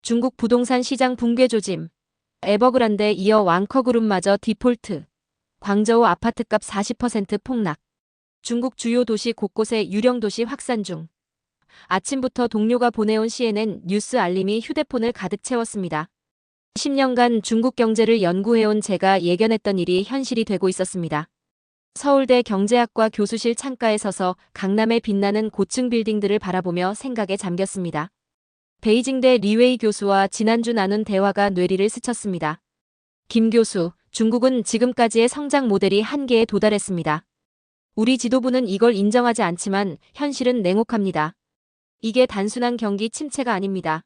중국 부동산 시장 붕괴 조짐. 에버그란데 이어 왕커그룹마저 디폴트. 광저우 아파트값 40% 폭락. 중국 주요 도시 곳곳에 유령 도시 확산 중. 아침부터 동료가 보내온 CNN 뉴스 알림이 휴대폰을 가득 채웠습니다. 10년간 중국 경제를 연구해온 제가 예견했던 일이 현실이 되고 있었습니다. 서울대 경제학과 교수실 창가에 서서 강남의 빛나는 고층 빌딩들을 바라보며 생각에 잠겼습니다. 베이징대 리웨이 교수와 지난주 나눈 대화가 뇌리를 스쳤습니다. 김 교수, 중국은 지금까지의 성장 모델이 한계에 도달했습니다. 우리 지도부는 이걸 인정하지 않지만 현실은 냉혹합니다. 이게 단순한 경기 침체가 아닙니다.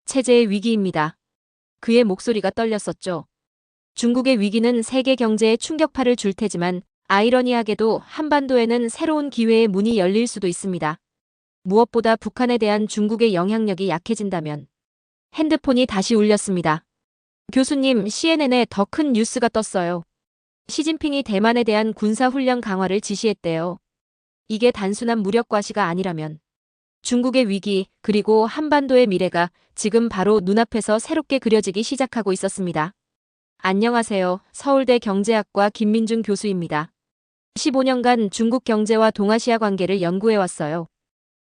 체제의 위기입니다. 그의 목소리가 떨렸었죠. 중국의 위기는 세계 경제에 충격파를 줄 테지만 아이러니하게도 한반도에는 새로운 기회의 문이 열릴 수도 있습니다. 무엇보다 북한에 대한 중국의 영향력이 약해진다면. 핸드폰이 다시 울렸습니다. 교수님, CNN에 더 큰 뉴스가 떴어요. 시진핑이 대만에 대한 군사훈련 강화를 지시했대요. 이게 단순한 무력 과시가 아니라면 중국의 위기 그리고 한반도의 미래가 지금 바로 눈앞에서 새롭게 그려지기 시작하고 있었습니다. 안녕하세요. 서울대 경제학과 김민중 교수입니다. 15년간 중국 경제와 동아시아 관계를 연구해왔어요.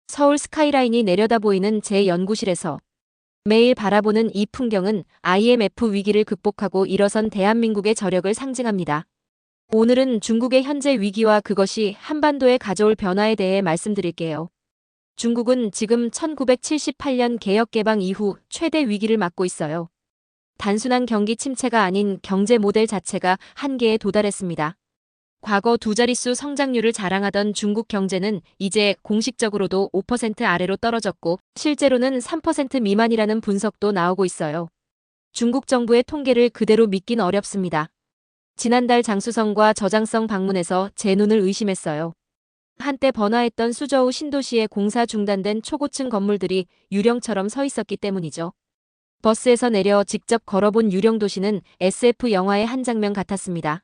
서울 스카이라인이 내려다 보이는 제 연구실에서 매일 바라보는 이 풍경은 IMF 위기를 극복하고 일어선 대한민국의 저력을 상징합니다. 오늘은 중국의 현재 위기와 그것이 한반도에 가져올 변화에 대해 말씀드릴게요. 중국은 지금 1978년 개혁 개방 이후 최대 위기를 맞고 있어요. 단순한 경기 침체가 아닌 경제 모델 자체가 한계에 도달했습니다. 과거 두 자릿수 성장률을 자랑하던 중국 경제는 이제 공식적으로도 5% 아래로 떨어졌고 실제로는 3% 미만이라는 분석도 나오고 있어요. 중국 정부의 통계를 그대로 믿긴 어렵습니다. 지난달 장수성과 저장성 방문해서 제 눈을 의심했어요. 한때 번화했던 수저우 신도시의 공사 중단된 초고층 건물들이 유령처럼 서 있었기 때문이죠. 버스에서 내려 직접 걸어본 유령 도시는 SF 영화의 한 장면 같았습니다.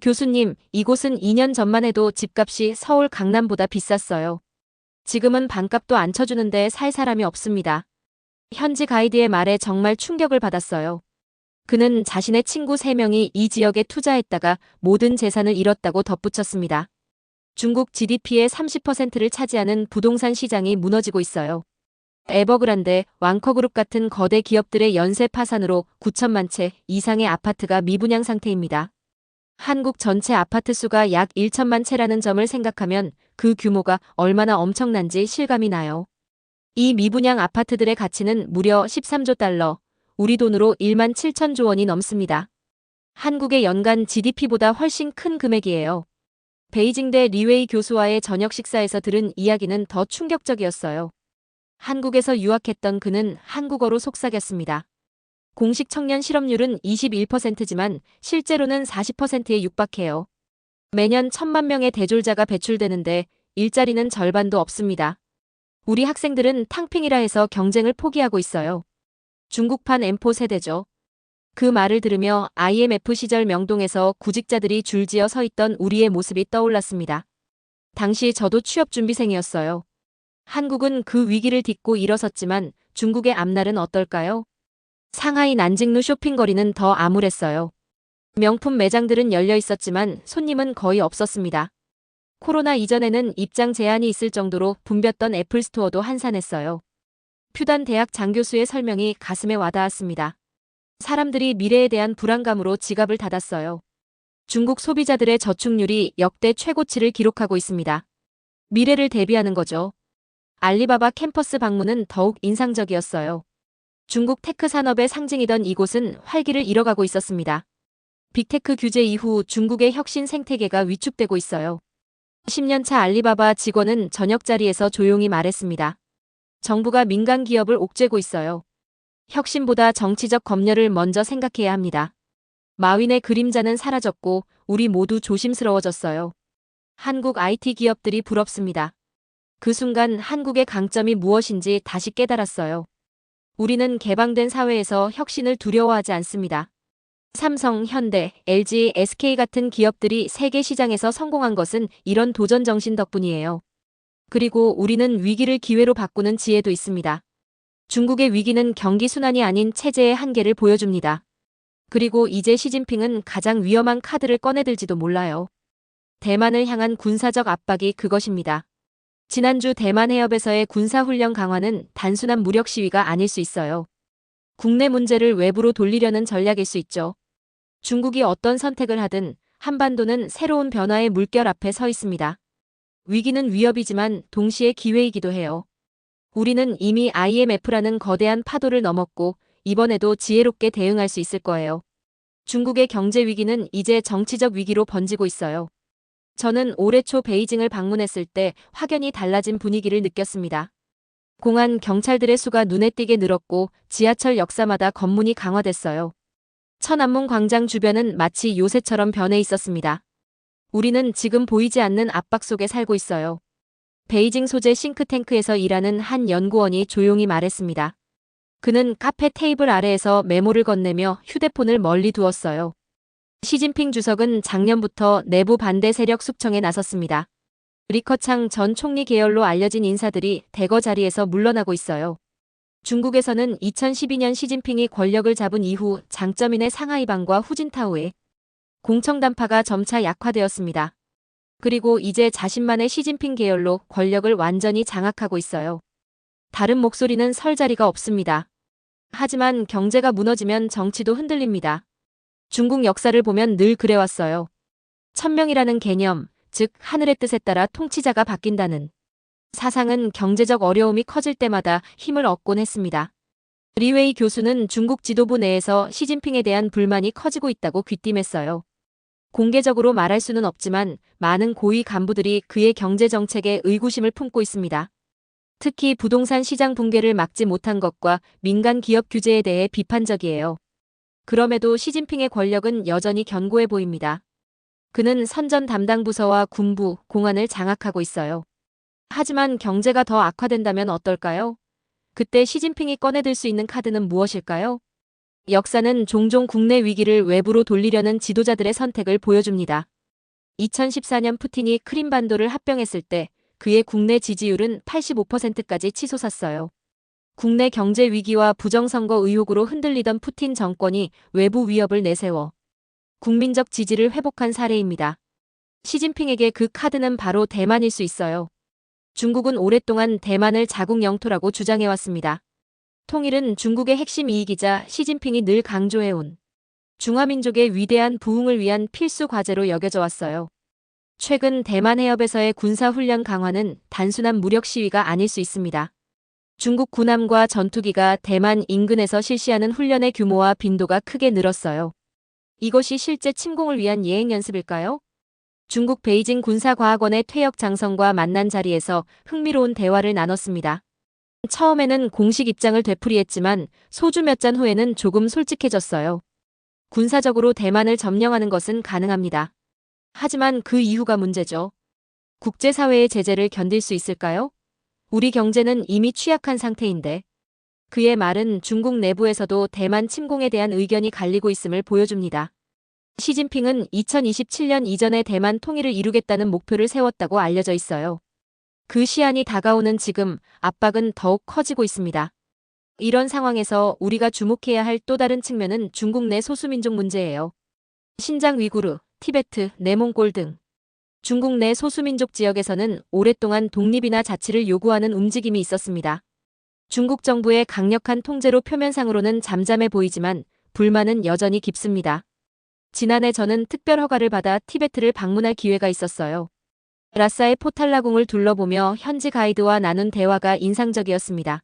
교수님, 이곳은 2년 전만 해도 집값이 서울 강남보다 비쌌어요. 지금은 반값도 안 쳐주는데 살 사람이 없습니다. 현지 가이드의 말에 정말 충격을 받았어요. 그는 자신의 친구 3명이 이 지역에 투자했다가 모든 재산을 잃었다고 덧붙였습니다. 중국 GDP의 30%를 차지하는 부동산 시장이 무너지고 있어요. 에버그란데, 왕커그룹 같은 거대 기업들의 연쇄 파산으로 9천만 채 이상의 아파트가 미분양 상태입니다. 한국 전체 아파트 수가 약 1천만 채라는 점을 생각하면 그 규모가 얼마나 엄청난지 실감이 나요. 이 미분양 아파트들의 가치는 무려 13조 달러, 우리 돈으로 1만 7천조 원이 넘습니다. 한국의 연간 GDP보다 훨씬 큰 금액이에요. 베이징대 리웨이 교수와의 저녁 식사에서 들은 이야기는 더 충격적이었어요. 한국에서 유학했던 그는 한국어로 속삭였습니다. 공식 청년 실업률은 21%지만 실제로는 40%에 육박해요. 매년 1천만 명의 대졸자가 배출되는데 일자리는 절반도 없습니다. 우리 학생들은 탕핑이라 해서 경쟁을 포기하고 있어요. 중국판 M4 세대죠. 그 말을 들으며 IMF 시절 명동에서 구직자들이 줄지어 서 있던 우리의 모습이 떠올랐습니다. 당시 저도 취업준비생이었어요. 한국은 그 위기를 딛고 일어섰지만 중국의 앞날은 어떨까요? 상하이 난징루 쇼핑거리는 더 암울했어요. 명품 매장들은 열려 있었지만 손님은 거의 없었습니다. 코로나 이전에는 입장 제한이 있을 정도로 붐볐던 애플스토어도 한산했어요. 퓨단 대학 장교수의 설명이 가슴에 와닿았습니다. 사람들이 미래에 대한 불안감으로 지갑을 닫았어요. 중국 소비자들의 저축률이 역대 최고치를 기록하고 있습니다. 미래를 대비하는 거죠. 알리바바 캠퍼스 방문은 더욱 인상적이었어요. 중국 테크 산업의 상징이던 이곳은 활기를 잃어가고 있었습니다. 빅테크 규제 이후 중국의 혁신 생태계가 위축되고 있어요. 10년차 알리바바 직원은 저녁 자리에서 조용히 말했습니다. 정부가 민간 기업을 옥죄고 있어요. 혁신보다 정치적 검열을 먼저 생각해야 합니다. 마윈의 그림자는 사라졌고 우리 모두 조심스러워졌어요. 한국 IT 기업들이 부럽습니다. 그 순간 한국의 강점이 무엇인지 다시 깨달았어요. 우리는 개방된 사회에서 혁신을 두려워하지 않습니다. 삼성, 현대, LG, SK 같은 기업들이 세계 시장에서 성공한 것은 이런 도전 정신 덕분이에요. 그리고 우리는 위기를 기회로 바꾸는 지혜도 있습니다. 중국의 위기는 경기 순환이 아닌 체제의 한계를 보여줍니다. 그리고 이제 시진핑은 가장 위험한 카드를 꺼내들지도 몰라요. 대만을 향한 군사적 압박이 그것입니다. 지난주 대만 해협에서의 군사훈련 강화는 단순한 무력 시위가 아닐 수 있어요. 국내 문제를 외부로 돌리려는 전략일 수 있죠. 중국이 어떤 선택을 하든 한반도는 새로운 변화의 물결 앞에 서 있습니다. 위기는 위협이지만 동시에 기회이기도 해요. 우리는 이미 IMF라는 거대한 파도를 넘었고 이번에도 지혜롭게 대응할 수 있을 거예요. 중국의 경제 위기는 이제 정치적 위기로 번지고 있어요. 저는 올해 초 베이징을 방문했을 때 확연히 달라진 분위기를 느꼈습니다. 공안 경찰들의 수가 눈에 띄게 늘었고 지하철 역사마다 검문이 강화됐어요. 천안문 광장 주변은 마치 요새처럼 변해 있었습니다. 우리는 지금 보이지 않는 압박 속에 살고 있어요. 베이징 소재 싱크탱크에서 일하는 한 연구원이 조용히 말했습니다. 그는 카페 테이블 아래에서 메모를 건네며 휴대폰을 멀리 두었어요. 시진핑 주석은 작년부터 내부 반대 세력 숙청에 나섰습니다. 리커창 전 총리 계열로 알려진 인사들이 대거 자리에서 물러나고 있어요. 중국에서는 2012년 시진핑이 권력을 잡은 이후 장점인의 상하이방과 후진타오에 공청단파가 점차 약화되었습니다. 그리고 이제 자신만의 시진핑 계열로 권력을 완전히 장악하고 있어요. 다른 목소리는 설 자리가 없습니다. 하지만 경제가 무너지면 정치도 흔들립니다. 중국 역사를 보면 늘 그래왔어요. 천명이라는 개념, 즉 하늘의 뜻에 따라 통치자가 바뀐다는 사상은 경제적 어려움이 커질 때마다 힘을 얻곤 했습니다. 리웨이 교수는 중국 지도부 내에서 시진핑에 대한 불만이 커지고 있다고 귀띔했어요. 공개적으로 말할 수는 없지만 많은 고위 간부들이 그의 경제 정책에 의구심을 품고 있습니다. 특히 부동산 시장 붕괴를 막지 못한 것과 민간 기업 규제에 대해 비판적이에요. 그럼에도 시진핑의 권력은 여전히 견고해 보입니다. 그는 선전 담당 부서와 군부, 공안을 장악하고 있어요. 하지만 경제가 더 악화된다면 어떨까요? 그때 시진핑이 꺼내들 수 있는 카드는 무엇일까요? 역사는 종종 국내 위기를 외부로 돌리려는 지도자들의 선택을 보여줍니다. 2014년 푸틴이 크림반도를 합병했을 때 그의 국내 지지율은 85%까지 치솟았어요. 국내 경제 위기와 부정선거 의혹으로 흔들리던 푸틴 정권이 외부 위협을 내세워 국민적 지지를 회복한 사례입니다. 시진핑에게 그 카드는 바로 대만일 수 있어요. 중국은 오랫동안 대만을 자국 영토라고 주장해왔습니다. 통일은 중국의 핵심 이익이자 시진핑이 늘 강조해온 중화민족의 위대한 부흥을 위한 필수 과제로 여겨져 왔어요. 최근 대만 해협에서의 군사훈련 강화는 단순한 무력 시위가 아닐 수 있습니다. 중국 군함과 전투기가 대만 인근에서 실시하는 훈련의 규모와 빈도가 크게 늘었어요. 이것이 실제 침공을 위한 예행 연습일까요? 중국 베이징 군사과학원의 퇴역 장성과 만난 자리에서 흥미로운 대화를 나눴습니다. 처음에는 공식 입장을 되풀이했지만 소주 몇 잔 후에는 조금 솔직해졌어요. 군사적으로 대만을 점령하는 것은 가능합니다. 하지만 그 이후가 문제죠. 국제사회의 제재를 견딜 수 있을까요? 우리 경제는 이미 취약한 상태인데. 그의 말은 중국 내부에서도 대만 침공에 대한 의견이 갈리고 있음을 보여줍니다. 시진핑은 2027년 이전에 대만 통일을 이루겠다는 목표를 세웠다고 알려져 있어요. 그 시한이 다가오는 지금 압박은 더욱 커지고 있습니다. 이런 상황에서 우리가 주목해야 할 또 다른 측면은 중국 내 소수민족 문제예요. 신장 위구르, 티베트, 내몽골 등 중국 내 소수민족 지역에서는 오랫동안 독립이나 자치를 요구하는 움직임이 있었습니다. 중국 정부의 강력한 통제로 표면상으로는 잠잠해 보이지만 불만은 여전히 깊습니다. 지난해 저는 특별 허가를 받아 티베트를 방문할 기회가 있었어요. 라사의 포탈라궁을 둘러보며 현지 가이드와 나눈 대화가 인상적이었습니다.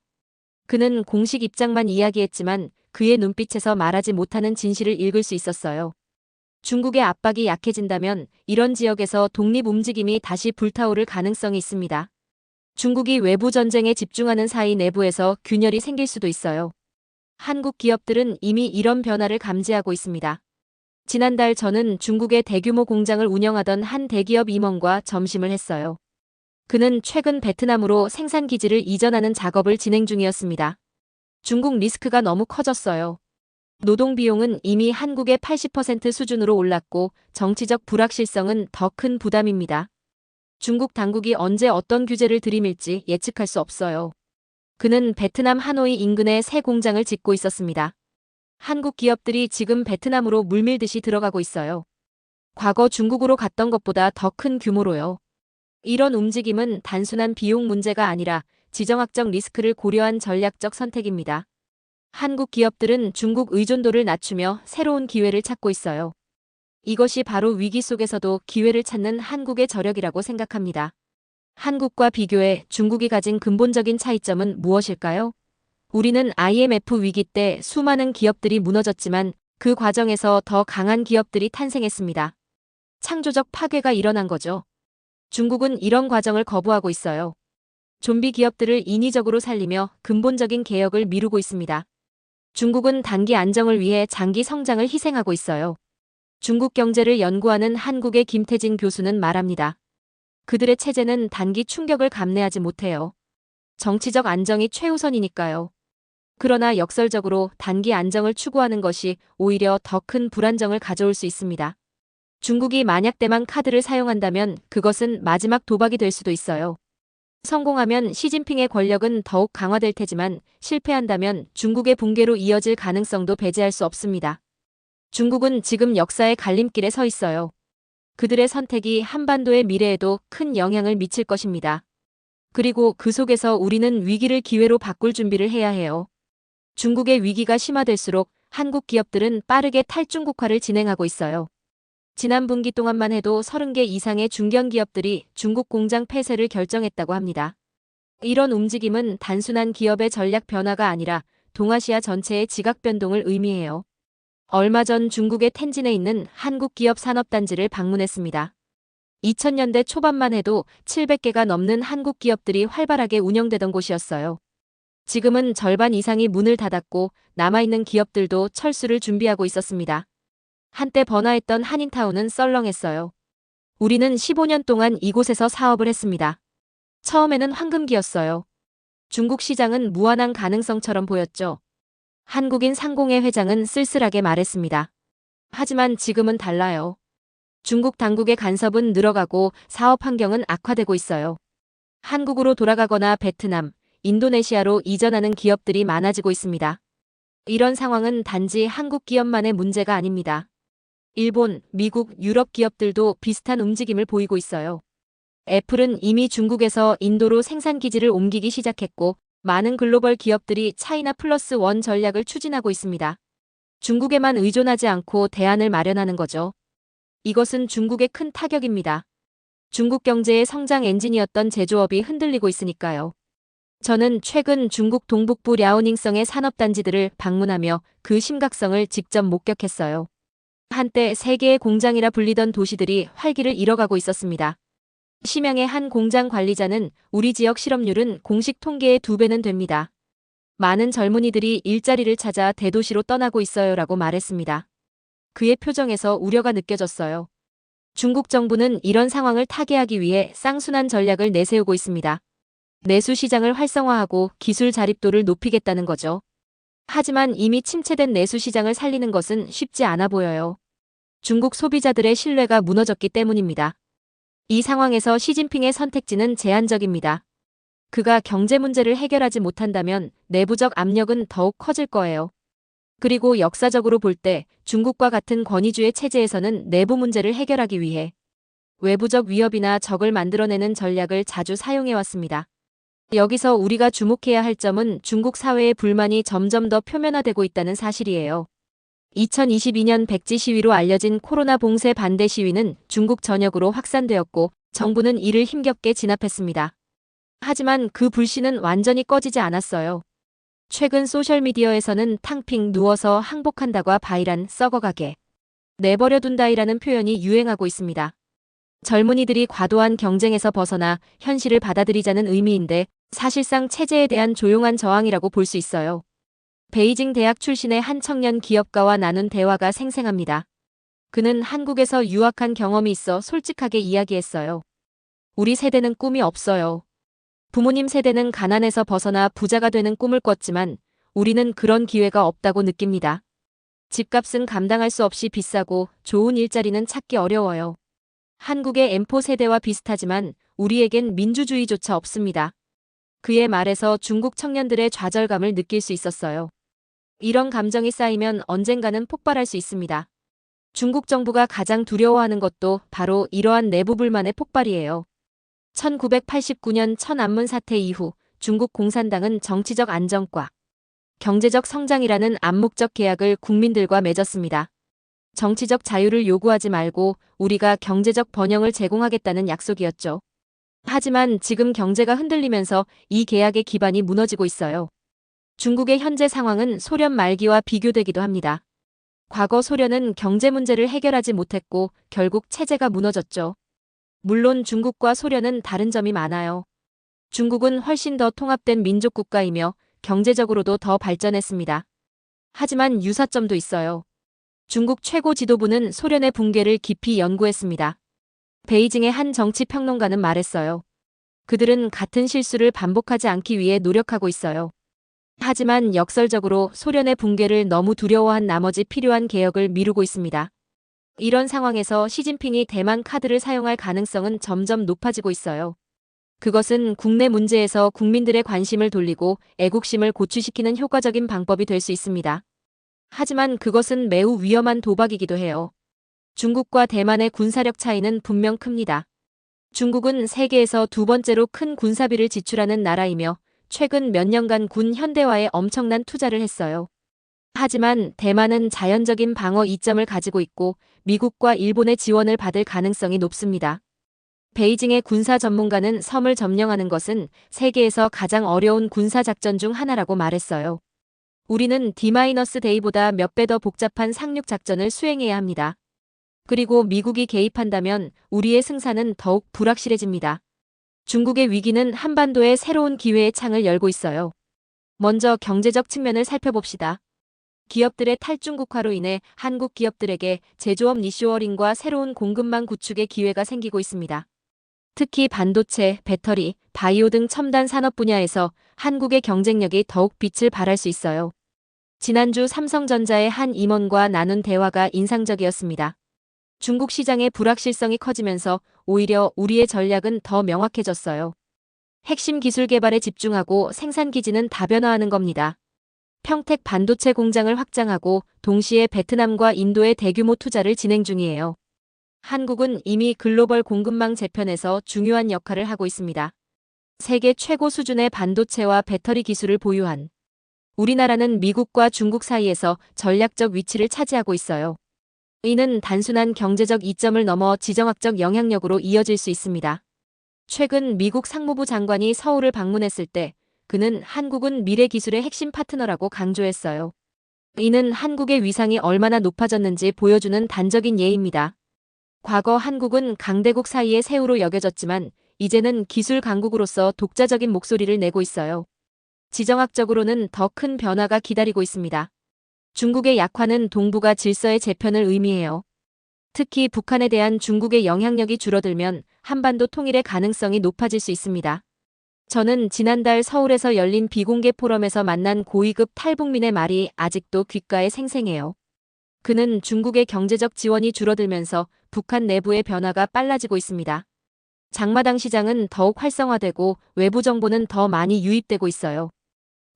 그는 공식 입장만 이야기했지만 그의 눈빛에서 말하지 못하는 진실을 읽을 수 있었어요. 중국의 압박이 약해진다면 이런 지역에서 독립 움직임이 다시 불타오를 가능성이 있습니다. 중국이 외부 전쟁에 집중하는 사이 내부에서 균열이 생길 수도 있어요. 한국 기업들은 이미 이런 변화를 감지하고 있습니다. 지난달 저는 중국의 대규모 공장을 운영하던 한 대기업 임원과 점심을 했어요. 그는 최근 베트남으로 생산 기지를 이전하는 작업을 진행 중이었습니다. 중국 리스크가 너무 커졌어요. 노동 비용은 이미 한국의 80% 수준으로 올랐고 정치적 불확실성은 더 큰 부담입니다. 중국 당국이 언제 어떤 규제를 들이밀지 예측할 수 없어요. 그는 베트남 하노이 인근에 새 공장을 짓고 있었습니다. 한국 기업들이 지금 베트남으로 물밀듯이 들어가고 있어요. 과거 중국으로 갔던 것보다 더 큰 규모로요. 이런 움직임은 단순한 비용 문제가 아니라 지정학적 리스크를 고려한 전략적 선택입니다. 한국 기업들은 중국 의존도를 낮추며 새로운 기회를 찾고 있어요. 이것이 바로 위기 속에서도 기회를 찾는 한국의 저력이라고 생각합니다. 한국과 비교해 중국이 가진 근본적인 차이점은 무엇일까요? 우리는 IMF 위기 때 수많은 기업들이 무너졌지만 그 과정에서 더 강한 기업들이 탄생했습니다. 창조적 파괴가 일어난 거죠. 중국은 이런 과정을 거부하고 있어요. 좀비 기업들을 인위적으로 살리며 근본적인 개혁을 미루고 있습니다. 중국은 단기 안정을 위해 장기 성장을 희생하고 있어요. 중국 경제를 연구하는 한국의 김태진 교수는 말합니다. 그들의 체제는 단기 충격을 감내하지 못해요. 정치적 안정이 최우선이니까요. 그러나 역설적으로 단기 안정을 추구하는 것이 오히려 더 큰 불안정을 가져올 수 있습니다. 중국이 만약 대만 카드를 사용한다면 그것은 마지막 도박이 될 수도 있어요. 성공하면 시진핑의 권력은 더욱 강화될 테지만 실패한다면 중국의 붕괴로 이어질 가능성도 배제할 수 없습니다. 중국은 지금 역사의 갈림길에 서 있어요. 그들의 선택이 한반도의 미래에도 큰 영향을 미칠 것입니다. 그리고 그 속에서 우리는 위기를 기회로 바꿀 준비를 해야 해요. 중국의 위기가 심화될수록 한국 기업들은 빠르게 탈중국화를 진행하고 있어요. 지난 분기 동안만 해도 30개 이상의 중견기업들이 중국 공장 폐쇄를 결정했다고 합니다. 이런 움직임은 단순한 기업의 전략 변화가 아니라 동아시아 전체의 지각 변동을 의미해요. 얼마 전 중국의 텐진에 있는 한국 기업 산업단지를 방문했습니다. 2000년대 초반만 해도 700개가 넘는 한국 기업들이 활발하게 운영되던 곳이었어요. 지금은 절반 이상이 문을 닫았고 남아있는 기업들도 철수를 준비하고 있었습니다. 한때 번화했던 한인타운은 썰렁했어요. 우리는 15년 동안 이곳에서 사업을 했습니다. 처음에는 황금기였어요. 중국 시장은 무한한 가능성처럼 보였죠. 한국인 상공회 회장은 쓸쓸하게 말했습니다. 하지만 지금은 달라요. 중국 당국의 간섭은 늘어가고 사업 환경은 악화되고 있어요. 한국으로 돌아가거나 베트남, 인도네시아로 이전하는 기업들이 많아지고 있습니다. 이런 상황은 단지 한국 기업만의 문제가 아닙니다. 일본, 미국, 유럽 기업들도 비슷한 움직임을 보이고 있어요. 애플은 이미 중국에서 인도로 생산 기지를 옮기기 시작했고 많은 글로벌 기업들이 차이나 플러스 원 전략을 추진하고 있습니다. 중국에만 의존하지 않고 대안을 마련하는 거죠. 이것은 중국의 큰 타격입니다. 중국 경제의 성장 엔진이었던 제조업이 흔들리고 있으니까요. 저는 최근 중국 동북부 랴오닝성의 산업단지들을 방문하며 그 심각성을 직접 목격했어요. 한때 세계의 공장이라 불리던 도시들이 활기를 잃어가고 있었습니다. 심양의 한 공장 관리자는 우리 지역 실업률은 공식 통계의 2배는 됩니다. 많은 젊은이들이 일자리를 찾아 대도시로 떠나고 있어요라고 말했습니다. 그의 표정에서 우려가 느껴졌어요. 중국 정부는 이런 상황을 타개하기 위해 쌍순환 전략을 내세우고 있습니다. 내수 시장을 활성화하고 기술 자립도를 높이겠다는 거죠. 하지만 이미 침체된 내수 시장을 살리는 것은 쉽지 않아 보여요. 중국 소비자들의 신뢰가 무너졌기 때문입니다. 이 상황에서 시진핑의 선택지는 제한적입니다. 그가 경제 문제를 해결하지 못한다면 내부적 압력은 더욱 커질 거예요. 그리고 역사적으로 볼 때 중국과 같은 권위주의 체제에서는 내부 문제를 해결하기 위해 외부적 위협이나 적을 만들어내는 전략을 자주 사용해왔습니다. 여기서 우리가 주목해야 할 점은 중국 사회의 불만이 점점 더 표면화되고 있다는 사실이에요. 2022년 백지 시위로 알려진 코로나 봉쇄 반대 시위는 중국 전역으로 확산되었고 정부는 이를 힘겹게 진압했습니다. 하지만 그 불씨는 완전히 꺼지지 않았어요. 최근 소셜미디어에서는 탕핑 누워서 항복한다과 바이란 썩어가게 내버려둔다이라는 표현이 유행하고 있습니다. 젊은이들이 과도한 경쟁에서 벗어나 현실을 받아들이자는 의미인데 사실상 체제에 대한 조용한 저항이라고 볼 수 있어요. 베이징 대학 출신의 한 청년 기업가와 나눈 대화가 생생합니다. 그는 한국에서 유학한 경험이 있어 솔직하게 이야기했어요. 우리 세대는 꿈이 없어요. 부모님 세대는 가난에서 벗어나 부자가 되는 꿈을 꿨지만 우리는 그런 기회가 없다고 느낍니다. 집값은 감당할 수 없이 비싸고 좋은 일자리는 찾기 어려워요. 한국의 M4 세대와 비슷하지만 우리에겐 민주주의조차 없습니다. 그의 말에서 중국 청년들의 좌절감을 느낄 수 있었어요. 이런 감정이 쌓이면 언젠가는 폭발할 수 있습니다. 중국 정부가 가장 두려워하는 것도 바로 이러한 내부 불만의 폭발이에요. 1989년 천안문 사태 이후 중국 공산당은 정치적 안정과 경제적 성장이라는 암묵적 계약을 국민들과 맺었습니다. 정치적 자유를 요구하지 말고 우리가 경제적 번영을 제공하겠다는 약속이었죠. 하지만 지금 경제가 흔들리면서 이 계약의 기반이 무너지고 있어요. 중국의 현재 상황은 소련 말기와 비교되기도 합니다. 과거 소련은 경제 문제를 해결하지 못했고 결국 체제가 무너졌죠. 물론 중국과 소련은 다른 점이 많아요. 중국은 훨씬 더 통합된 민족 국가이며 경제적으로도 더 발전했습니다. 하지만 유사점도 있어요. 중국 최고 지도부는 소련의 붕괴를 깊이 연구했습니다. 베이징의 한 정치 평론가는 말했어요. 그들은 같은 실수를 반복하지 않기 위해 노력하고 있어요. 하지만 역설적으로 소련의 붕괴를 너무 두려워한 나머지 필요한 개혁을 미루고 있습니다. 이런 상황에서 시진핑이 대만 카드를 사용할 가능성은 점점 높아지고 있어요. 그것은 국내 문제에서 국민들의 관심을 돌리고 애국심을 고취시키는 효과적인 방법이 될 수 있습니다. 하지만 그것은 매우 위험한 도박이기도 해요. 중국과 대만의 군사력 차이는 분명 큽니다. 중국은 세계에서 두 번째로 큰 군사비를 지출하는 나라이며 최근 몇 년간 군 현대화에 엄청난 투자를 했어요. 하지만 대만은 자연적인 방어 이점을 가지고 있고 미국과 일본의 지원을 받을 가능성이 높습니다. 베이징의 군사 전문가는 섬을 점령하는 것은 세계에서 가장 어려운 군사작전 중 하나라고 말했어요. 우리는 D-데이보다 몇 배 더 복잡한 상륙 작전을 수행해야 합니다. 그리고 미국이 개입한다면 우리의 승산은 더욱 불확실해집니다. 중국의 위기는 한반도에 새로운 기회의 창을 열고 있어요. 먼저 경제적 측면을 살펴봅시다. 기업들의 탈중국화로 인해 한국 기업들에게 제조업 리쇼어링과 새로운 공급망 구축의 기회가 생기고 있습니다. 특히 반도체, 배터리, 바이오 등 첨단 산업 분야에서 한국의 경쟁력이 더욱 빛을 발할 수 있어요. 지난주 삼성전자의 한 임원과 나눈 대화가 인상적이었습니다. 중국 시장의 불확실성이 커지면서 오히려 우리의 전략은 더 명확해졌어요. 핵심 기술 개발에 집중하고 생산 기지는 다변화하는 겁니다. 평택 반도체 공장을 확장하고 동시에 베트남과 인도에 대규모 투자를 진행 중이에요. 한국은 이미 글로벌 공급망 재편에서 중요한 역할을 하고 있습니다. 세계 최고 수준의 반도체와 배터리 기술을 보유한 우리나라는 미국과 중국 사이에서 전략적 위치를 차지하고 있어요. 이는 단순한 경제적 이점을 넘어 지정학적 영향력으로 이어질 수 있습니다. 최근 미국 상무부 장관이 서울을 방문했을 때 그는 한국은 미래 기술의 핵심 파트너라고 강조했어요. 이는 한국의 위상이 얼마나 높아졌는지 보여주는 단적인 예입니다. 과거 한국은 강대국 사이의 새우로 여겨졌지만 이제는 기술 강국으로서 독자적인 목소리를 내고 있어요. 지정학적으로는 더 큰 변화가 기다리고 있습니다. 중국의 약화는 동북아 질서의 재편을 의미해요. 특히 북한에 대한 중국의 영향력이 줄어들면 한반도 통일의 가능성이 높아질 수 있습니다. 저는 지난달 서울에서 열린 비공개 포럼에서 만난 고위급 탈북민의 말이 아직도 귓가에 생생해요. 그는 중국의 경제적 지원이 줄어들면서 북한 내부의 변화가 빨라지고 있습니다. 장마당 시장은 더욱 활성화되고 외부 정보는 더 많이 유입되고 있어요.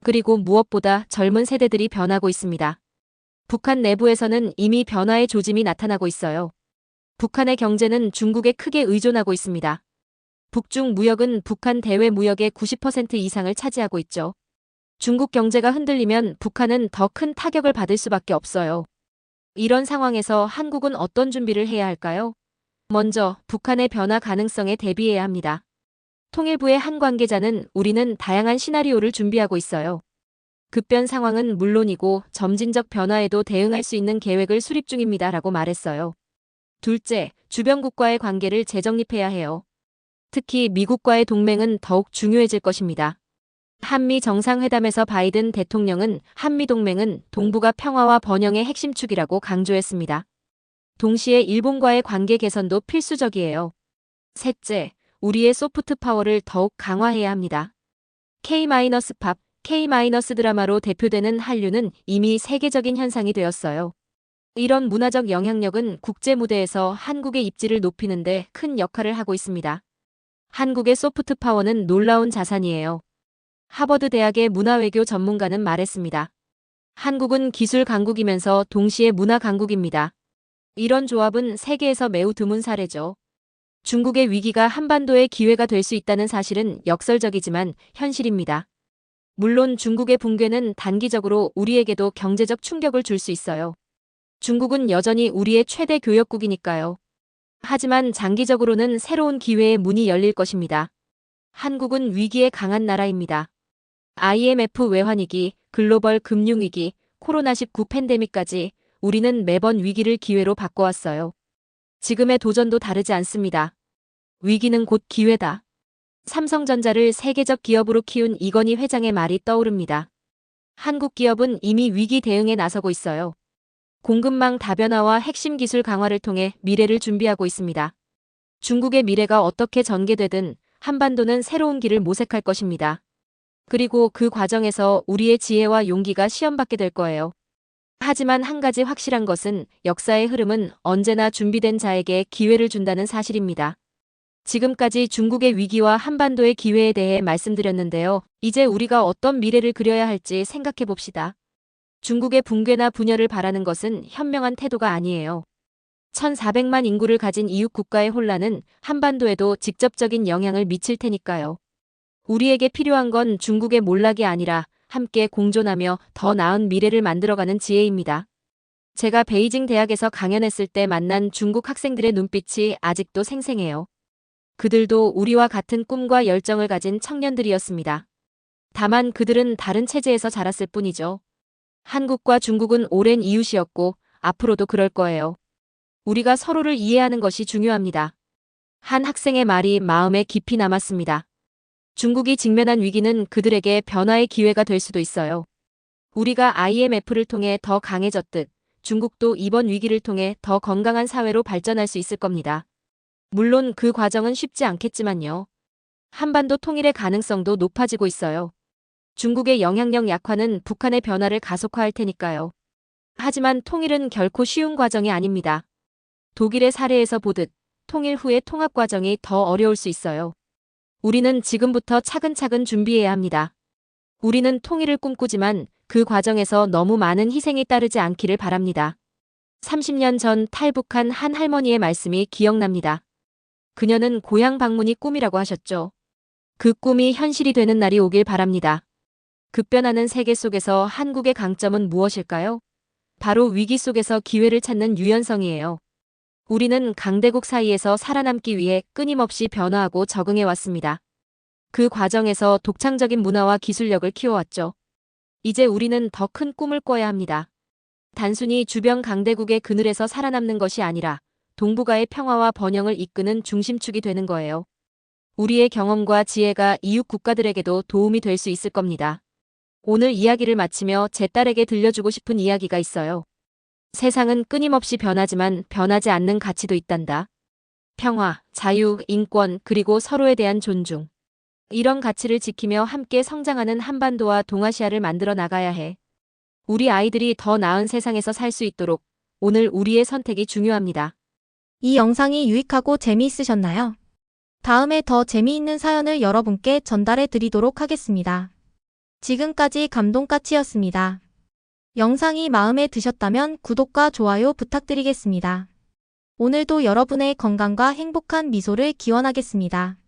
그리고 무엇보다 젊은 세대들이 변하고 있습니다. 북한 내부에서는 이미 변화의 조짐이 나타나고 있어요. 북한의 경제는 중국에 크게 의존하고 있습니다. 북중 무역은 북한 대외 무역의 90% 이상을 차지하고 있죠. 중국 경제가 흔들리면 북한은 더 큰 타격을 받을 수밖에 없어요. 이런 상황에서 한국은 어떤 준비를 해야 할까요? 먼저 북한의 변화 가능성에 대비해야 합니다. 통일부의 한 관계자는 우리는 다양한 시나리오를 준비하고 있어요. 급변 상황은 물론이고 점진적 변화에도 대응할 수 있는 계획을 수립 중입니다라고 말했어요. 둘째, 주변국과의 관계를 재정립해야 해요. 특히 미국과의 동맹은 더욱 중요해질 것입니다. 한미 정상회담에서 바이든 대통령은 한미동맹은 동북아 평화와 번영의 핵심 축이라고 강조했습니다. 동시에 일본과의 관계 개선도 필수적이에요. 셋째, 우리의 소프트 파워를 더욱 강화해야 합니다. K-팝, K-드라마로 대표되는 한류는 이미 세계적인 현상이 되었어요. 이런 문화적 영향력은 국제 무대에서 한국의 입지를 높이는 데 큰 역할을 하고 있습니다. 한국의 소프트 파워는 놀라운 자산이에요. 하버드 대학의 문화외교 전문가는 말했습니다. 한국은 기술 강국이면서 동시에 문화 강국입니다. 이런 조합은 세계에서 매우 드문 사례죠. 중국의 위기가 한반도의 기회가 될 수 있다는 사실은 역설적이지만 현실입니다. 물론 중국의 붕괴는 단기적으로 우리에게도 경제적 충격을 줄 수 있어요. 중국은 여전히 우리의 최대 교역국이니까요. 하지만 장기적으로는 새로운 기회의 문이 열릴 것입니다. 한국은 위기에 강한 나라입니다. IMF 외환위기, 글로벌 금융위기, 코로나19 팬데믹까지 우리는 매번 위기를 기회로 바꿔왔어요. 지금의 도전도 다르지 않습니다. 위기는 곧 기회다. 삼성전자를 세계적 기업으로 키운 이건희 회장의 말이 떠오릅니다. 한국 기업은 이미 위기 대응에 나서고 있어요. 공급망 다변화와 핵심 기술 강화를 통해 미래를 준비하고 있습니다. 중국의 미래가 어떻게 전개되든 한반도는 새로운 길을 모색할 것입니다. 그리고 그 과정에서 우리의 지혜와 용기가 시험받게 될 거예요. 하지만 한 가지 확실한 것은 역사의 흐름은 언제나 준비된 자에게 기회를 준다는 사실입니다. 지금까지 중국의 위기와 한반도의 기회에 대해 말씀드렸는데요. 이제 우리가 어떤 미래를 그려야 할지 생각해 봅시다. 중국의 붕괴나 분열을 바라는 것은 현명한 태도가 아니에요. 1,400만 인구를 가진 이웃 국가의 혼란은 한반도에도 직접적인 영향을 미칠 테니까요. 우리에게 필요한 건 중국의 몰락이 아니라 함께 공존하며 더 나은 미래를 만들어가는 지혜입니다. 제가 베이징 대학에서 강연했을 때 만난 중국 학생들의 눈빛이 아직도 생생해요. 그들도 우리와 같은 꿈과 열정을 가진 청년들이었습니다. 다만 그들은 다른 체제에서 자랐을 뿐이죠. 한국과 중국은 오랜 이웃이었고 앞으로도 그럴 거예요. 우리가 서로를 이해하는 것이 중요합니다. 한 학생의 말이 마음에 깊이 남았습니다. 중국이 직면한 위기는 그들에게 변화의 기회가 될 수도 있어요. 우리가 IMF를 통해 더 강해졌듯 중국도 이번 위기를 통해 더 건강한 사회로 발전할 수 있을 겁니다. 물론 그 과정은 쉽지 않겠지만요. 한반도 통일의 가능성도 높아지고 있어요. 중국의 영향력 약화는 북한의 변화를 가속화할 테니까요. 하지만 통일은 결코 쉬운 과정이 아닙니다. 독일의 사례에서 보듯 통일 후의 통합 과정이 더 어려울 수 있어요. 우리는 지금부터 차근차근 준비해야 합니다. 우리는 통일을 꿈꾸지만 그 과정에서 너무 많은 희생이 따르지 않기를 바랍니다. 30년 전 탈북한 한 할머니의 말씀이 기억납니다. 그녀는 고향 방문이 꿈이라고 하셨죠. 그 꿈이 현실이 되는 날이 오길 바랍니다. 급변하는 세계 속에서 한국의 강점은 무엇일까요? 바로 위기 속에서 기회를 찾는 유연성이에요. 우리는 강대국 사이에서 살아남기 위해 끊임없이 변화하고 적응해 왔습니다. 그 과정에서 독창적인 문화와 기술력을 키워왔죠. 이제 우리는 더 큰 꿈을 꿔야 합니다. 단순히 주변 강대국의 그늘에서 살아남는 것이 아니라 동북아의 평화와 번영을 이끄는 중심축이 되는 거예요. 우리의 경험과 지혜가 이웃 국가들에게도 도움이 될 수 있을 겁니다. 오늘 이야기를 마치며 제 딸에게 들려주고 싶은 이야기가 있어요. 세상은 끊임없이 변하지만 변하지 않는 가치도 있단다. 평화, 자유, 인권, 그리고 서로에 대한 존중. 이런 가치를 지키며 함께 성장하는 한반도와 동아시아를 만들어 나가야 해. 우리 아이들이 더 나은 세상에서 살 수 있도록 오늘 우리의 선택이 중요합니다. 이 영상이 유익하고 재미있으셨나요? 다음에 더 재미있는 사연을 여러분께 전달해 드리도록 하겠습니다. 지금까지 감동까치였습니다. 영상이 마음에 드셨다면 구독과 좋아요 부탁드리겠습니다. 오늘도 여러분의 건강과 행복한 미소를 기원하겠습니다.